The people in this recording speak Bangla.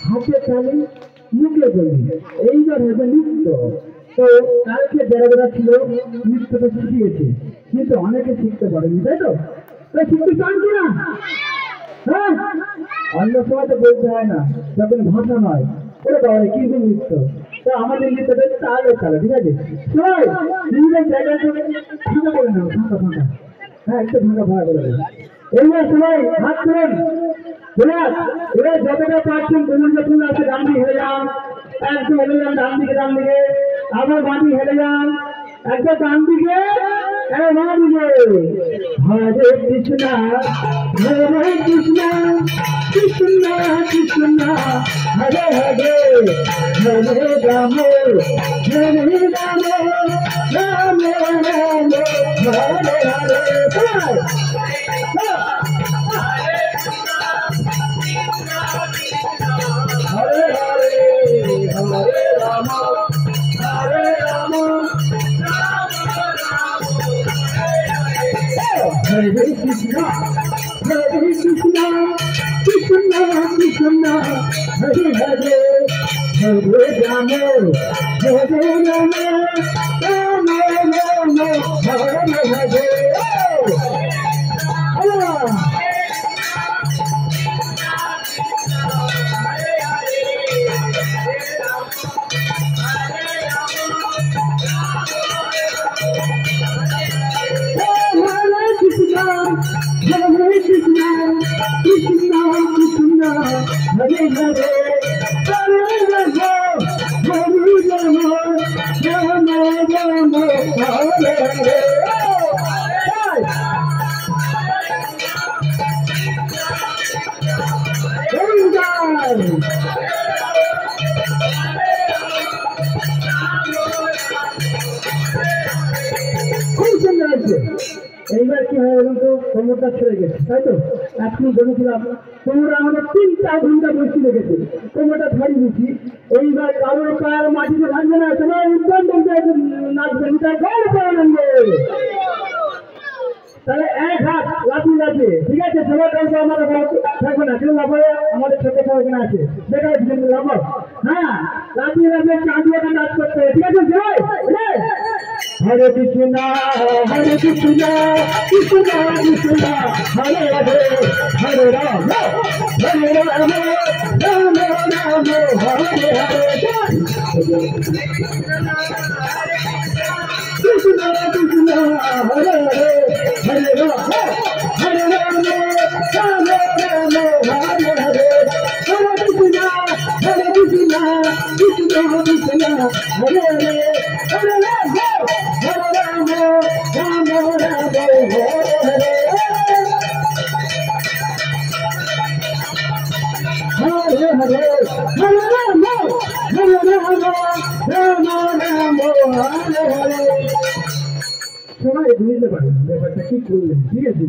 হাতে তালি মুখে বলি এইবার হবে নৃত্য। তো কালকে যারা যারা ছিল নৃত্যটা শিখিয়েছে, কিন্তু অনেকে শিখতে পারেনি, তাই তো? শিখতে চান কিনা? হ্যাঁ, অন্য সময় তো বলতে হয় না, যখন ভাষা নয় ওরা বাবা কিন্তু নৃত্য। তো আমাদের নৃত্যটা তাহলে তাহলে ঠিক আছে। সবাই নিজেদের জায়গা থেকে ফাঁকা করে নাও, ফাঁকা ফাঁকা। হ্যাঁ, একটু ফাঁকা ফাঁকা করে দেবো। এইবার সবাই হাত তুলেন। এবার যতটা পারছেন বিভিন্ন ফুল আছে ডান দিকে হেলে যান, একদম হেলে যান ডান দিকে আবার বাঁ দিকে হেলে যান, একদম ডান দিকে বাঁ দিকে। হরে কৃষ্ণ হরে কৃষ্ণ কৃষ্ণ কৃষ্ণ হরে হরে হরে রাম হরে Ram Ram Ram Hare Hare. Hare Hare, Hare Rama, Hare Rama, Hare Krishna, Hare Krishna, Krishna Krishna, Hare Hare, Hare Rama, Hare Rama, Rama Rama, Hare Hare. Hare Krishna, Krishna Krishna, Hare Hare, Hare Rama, Hare Rama, Rama Rama, Hare Hare. এইবার কি হয় বলুন তো, কোমরটা ছেড়ে গেছে, তাই তো? এখন বলেছিলাম তোমরা আমাদের 3 ঘন্টা বসে লেগেছে, কোমরটা ছাড়িয়ে দিচ্ছি। এইবার কারোর পায়ের মাটিতে থাকবে না, সবাই উদ্যান নাচবে, তাহলে এক হাত লাফি লাফিয়ে, ঠিক আছে? সবার কাছে আমাদের থাকবে না, কেউ লাফাবে, আমাদের ছোট সবাই এখানে আছে, দেখা যাচ্ছে লাফাও। হ্যাঁ, লাফিয়ে লাফিয়ে চাঁদিয়ে নাচ করতে হবে, ঠিক আছে? সবাই Hare Krishna, Hare Krishna, Krishna Krishna, Hare Hare, Hare Rama, Hare Rama, Rama Rama, Hare Hare. Krishna Krishna, Hare Hare, Hare Rama, Hare Rama, Rama Rama, Hare Hare. Hare Krishna, Hare Krishna, Krishna Krishna, Hare Hare, Hare Rama. Hare Rama, Rama Rama, Hare Hare. Hare Hare, Hare Rama, Hare Rama, Rama Rama, Hare Hare. সবাই বুঝতে পারেন ব্যাপারটা কি করলেন, ঠিক আছে?